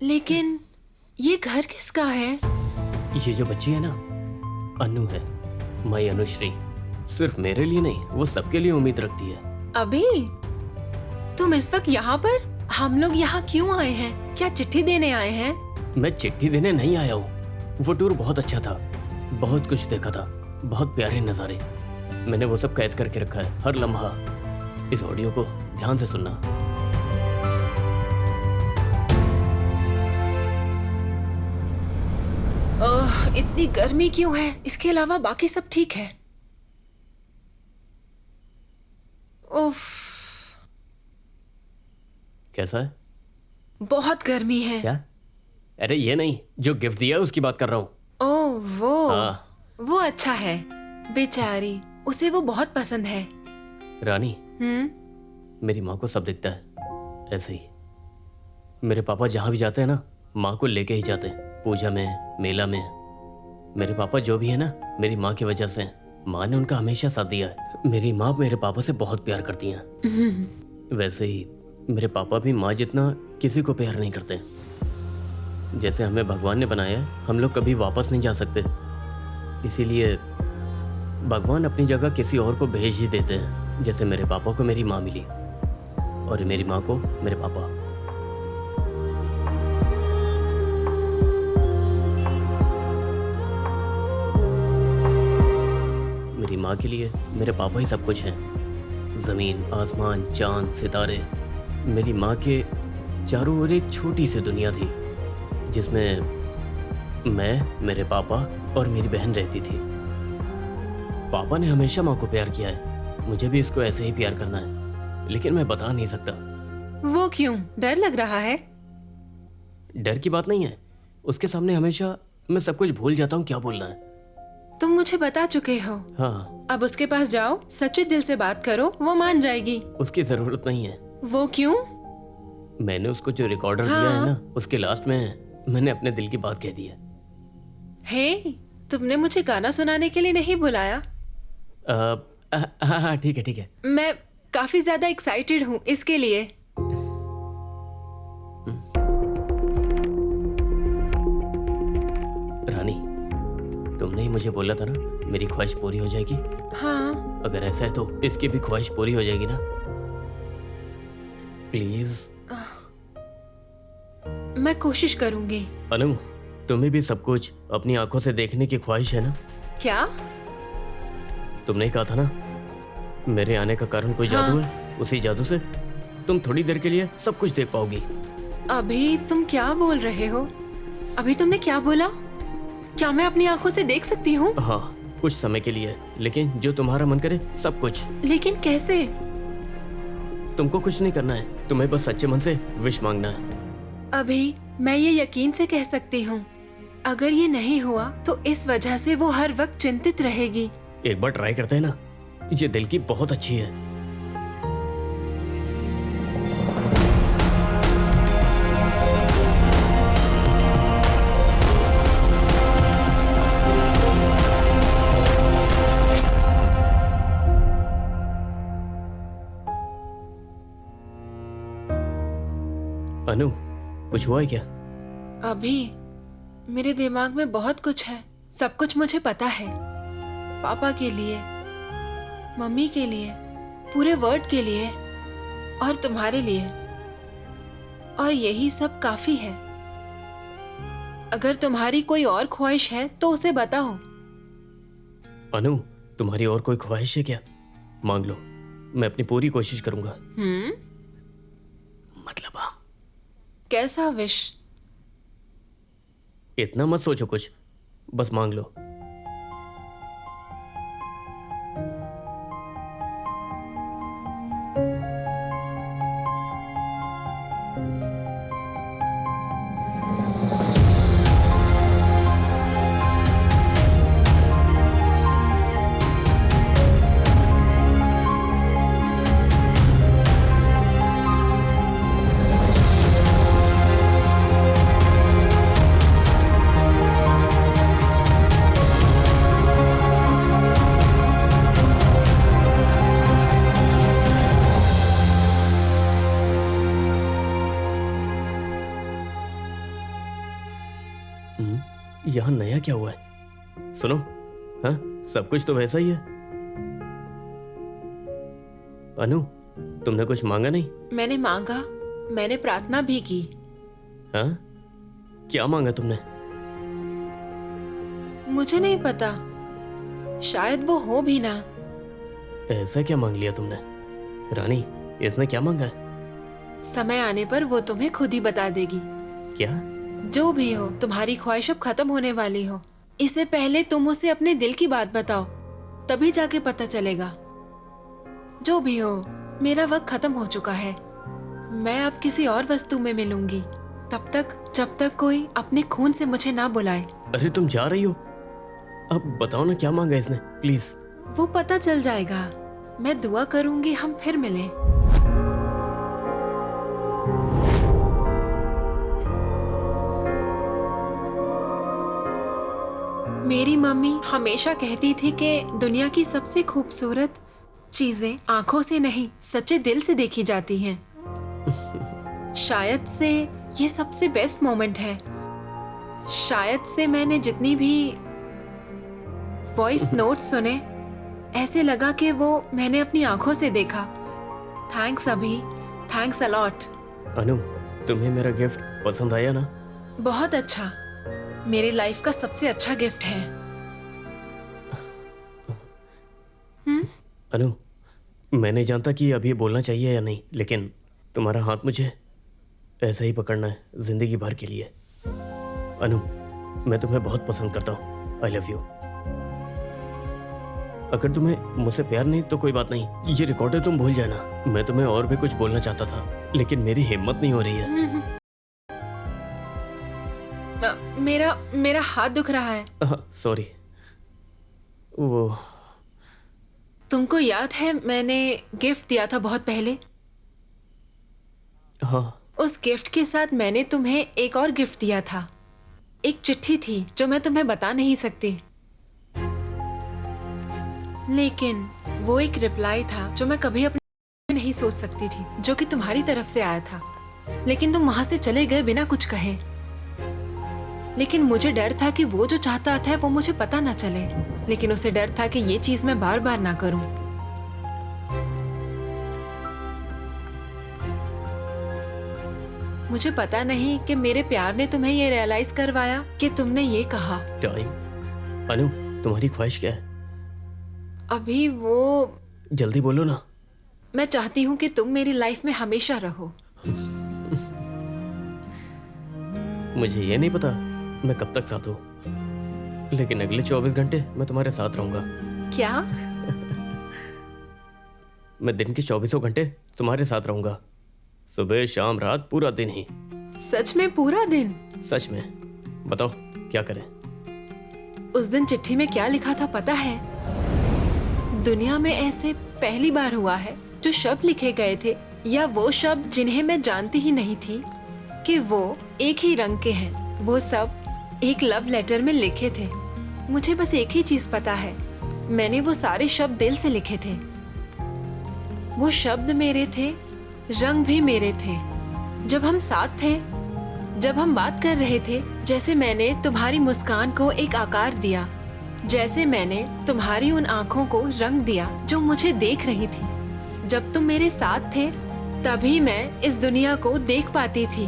लेकिन ये घर किसका है? ये जो बच्ची है ना, अनु है, माई अनुश्री। सिर्फ मेरे लिए नहीं, वो सबके लिए उम्मीद रखती है। अभी तुम इस वक्त यहाँ पर? हम लोग यहाँ क्यों आए हैं? क्या चिट्ठी देने आए हैं? मैं चिट्ठी देने नहीं आया हूँ। वो टूर बहुत अच्छा था, बहुत कुछ देखा था, बहुत प्यारे नज़ारे। मैंने वो सब कैद करके रखा है, हर लम्हा। इस ऑडियो को ध्यान से सुनना। ओह, इतनी गर्मी क्यों है? इसके अलावा बाकी सब ठीक है। उफ, कैसा है? बहुत गर्मी है। क्या? अरे ये नहीं, जो गिफ्ट दिया है उसकी बात कर रहा हूँ। ओह वो हाँ। वो अच्छा है। बेचारी, उसे वो बहुत पसंद है। रानी, मेरी माँ को सब दिखता है, ऐसे ही। मेरे पापा जहाँ भी जाते हैं ना, माँ को लेके ही जाते हैं, पूजा में, मेला में। मेरे पापा जो भी है ना, मेरी माँ की वजह से। माँ ने उनका हमेशा साथ दिया है। मेरी माँ मेरे पापा से बहुत प्यार करती हैं। वैसे ही मेरे पापा भी माँ जितना किसी को प्यार नहीं करते। जैसे हमें भगवान ने बनाया है, हम लोग कभी वापस नहीं जा सकते। इसीलिए भगवान अपनी जगह किसी और को भेज ही देते हैं। जैसे मेरे पापा को मेरी माँ मिली और मेरी माँ को मेरे पापा। मेरी माँ के लिए मेरे पापा ही सब कुछ हैं। ज़मीन, आसमान, चांद, सितारे। मेरी माँ के चारों ओर एक छोटी सी दुनिया थी, जिसमें मैं, मेरे पापा और मेरी बहन रहती थी। पापा ने हमेशा माँ को प्यार किया है। मुझे भी इसको ऐसे ही प्यार करना है, लेकिन मैं बता नहीं सकता। वो क्यों? डर लग रहा है? डर की बात नहीं है, उसके सामने हमेशा मैं सब कुछ भूल जाता हूँ क्या बोलना है। तुम मुझे बता चुके हो। हाँ। अब उसके पास जाओ, सच्चे दिल से बात करो, वो मान जाएगी। उसकी जरूरत नहीं है। वो क्यों? मैंने उसको जो रिकॉर्डर दिया है ना, उसके लास्ट में मैंने अपने दिल की बात कह दी है। हे, तुमने मुझे गाना सुनाने के लिए नहीं बुलाया? हाँ ठीक है ठीक है। मैं काफी ज्यादा एक्साइटेड हूँ इसके लिए। रानी, तुमने ही मुझे बोला था ना मेरी ख्वाहिश पूरी हो जाएगी। हाँ। अगर ऐसा है तो इसकी भी ख्वाहिश पूरी हो जाएगी ना? प्लीज। मैं कोशिश करूंगी। अनु, तुम्हें भी सब कुछ अपनी आंखों से देखने की ख्वाहिश है ना? क्या? तुमने कहा था ना मेरे आने का कारण कोई जादू है, उसी जादू से तुम थोड़ी देर के लिए सब कुछ देख पाओगी। अभी तुम क्या बोल रहे हो? अभी तुमने क्या बोला? क्या मैं अपनी आंखों से देख सकती हूँ? हाँ, कुछ समय के लिए, लेकिन जो तुम्हारा मन करे सब कुछ। लेकिन कैसे? तुमको कुछ नहीं करना है, तुम्हें बस सच्चे मन से विश मांगना है। अभी मैं ये यकीन से कह सकती हूँ, अगर ये नहीं हुआ तो इस वजह से वो हर वक्त चिंतित रहेगी। एक बार ट्राई करते हैं ना, ये दिल की बहुत अच्छी है। अनु, कुछ हुआ है क्या? अभी मेरे दिमाग में बहुत कुछ है। सब कुछ मुझे पता है। पापा के लिए, मम्मी के लिए, पूरे वर्ल्ड के लिए और तुम्हारे लिए। और यही सब काफी है। अगर तुम्हारी कोई और ख्वाहिश है तो उसे बताओ। अनु, तुम्हारी और कोई ख्वाहिश है क्या? मांग लो, मैं अपनी पूरी कोशिश करूंगा। मतलब हाँ। कैसा विश? इतना मत सोचो कुछ, बस मांग लो। यहाँ नया क्या हुआ है? सुनो, हाँ, सब कुछ तो वैसा ही है। अनु, तुमने कुछ मांगा नहीं? मैंने मांगा, मैंने प्रार्थना भी की। हाँ, क्या मांगा तुमने? मुझे नहीं पता, शायद वो हो भी ना। ऐसा क्या मांग लिया तुमने? रानी, इसने क्या मांगा है? समय आने पर वो तुम्हें खुद ही बता देगी। क्या? जो भी हो, तुम्हारी ख्वाहिश अब खत्म होने वाली हो, इससे पहले तुम उसे अपने दिल की बात बताओ, तभी जाके पता चलेगा। जो भी हो, मेरा वक्त खत्म हो चुका है। मैं अब किसी और वस्तु में मिलूंगी, तब तक जब तक कोई अपने खून से मुझे ना बुलाए। अरे तुम जा रही हो? अब बताओ ना, क्या मांगा इसने, प्लीज। वो पता चल जाएगा। मैं दुआ करूंगी हम फिर मिलें। मेरी मम्मी हमेशा कहती थी कि दुनिया की सबसे खूबसूरत चीजें आंखों से नहीं, सच्चे दिल से देखी जाती हैं। शायद से ये सबसे बेस्ट मोमेंट है। शायद से मैंने जितनी भी वॉइस नोट्स सुने, ऐसे लगा कि वो मैंने अपनी आंखों से देखा। थैंक्स अभी, थैंक्स अलॉट। अनु, तुम्हें मेरा गिफ्ट पसंद आया ना? बहुत अच्छा, मेरी लाइफ का सबसे अच्छा गिफ्ट है। अनु, मैं नहीं जानता कि अभी बोलना चाहिए या नहीं, लेकिन तुम्हारा हाथ मुझे ऐसा ही पकड़ना है जिंदगी भर के लिए। अनु, मैं तुम्हें बहुत पसंद करता हूँ। I love you. अगर तुम्हें मुझसे प्यार नहीं तो कोई बात नहीं, ये रिकॉर्डर तुम भूल जाना। मैं तुम्हें और भी कुछ बोलना चाहता था, लेकिन मेरी हिम्मत नहीं हो रही है। मेरा हाथ दुख रहा है। सॉरी। वो तुमको याद है मैंने गिफ्ट दिया था बहुत पहले? हाँ। उस गिफ्ट के साथ मैंने तुम्हें एक और गिफ्ट दिया था। एक चिट्ठी थी जो मैं तुम्हें बता नहीं सकती, लेकिन वो एक रिप्लाई था जो मैं कभी अपने नहीं सोच सकती थी, जो कि तुम्हारी तरफ से आया था। लेकिन तुम वहां से चले गए बिना कुछ कहे। लेकिन मुझे डर था कि वो जो चाहता था वो मुझे पता ना चले, लेकिन उसे डर था कि ये चीज मैं बार बार ना करूं। मुझे पता नहीं कि मेरे प्यार ने तुम्हें ये रियलाइज करवाया कि तुमने ये कहा। टाइम। अनु, तुम्हारी ख्वाहिश क्या है? अभी वो जल्दी बोलो ना। मैं चाहती हूँ कि तुम मेरी लाइफ में हमेशा रहो। मुझे ये नहीं पता मैं कब तक साथ हूँ, लेकिन अगले 24 घंटे मैं तुम्हारे साथ रहूंगा। क्या? मैं दिन के 24 घंटे तुम्हारे साथ रहूंगा, सुबह शाम रात, पूरा दिन ही। सच में पूरा दिन? सच में। बताओ क्या करें? उस दिन चिट्ठी में क्या लिखा था पता है? दुनिया में ऐसे पहली बार हुआ है जो शब्द लिखे गए थे, या वो शब्द जिन्हें मैं जानती ही नहीं थी कि वो एक ही रंग के हैं, वो सब एक लव लेटर में लिखे थे। मुझे बस एक ही चीज पता है, मैंने वो सारे शब्द दिल से लिखे थे। वो शब्द मेरे थे, रंग भी मेरे थे। जब हम साथ थे, जब हम बात कर रहे थे, जैसे मैंने तुम्हारी मुस्कान को एक आकार दिया, जैसे मैंने तुम्हारी उन आंखों को रंग दिया जो मुझे देख रही थी। जब तुम मेरे साथ थे तभी मैं इस दुनिया को देख पाती थी।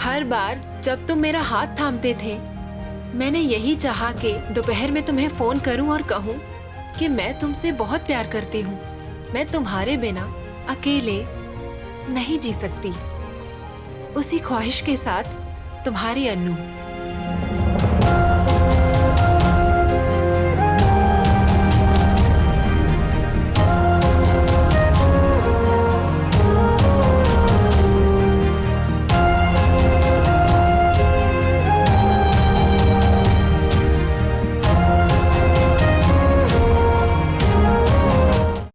हर बार जब तुम मेरा हाथ थामते थे, मैंने यही चाहा कि दोपहर में तुम्हें फोन करूं और कहूं कि मैं तुमसे बहुत प्यार करती हूं। मैं तुम्हारे बिना अकेले नहीं जी सकती। उसी ख्वाहिश के साथ तुम्हारी अनु।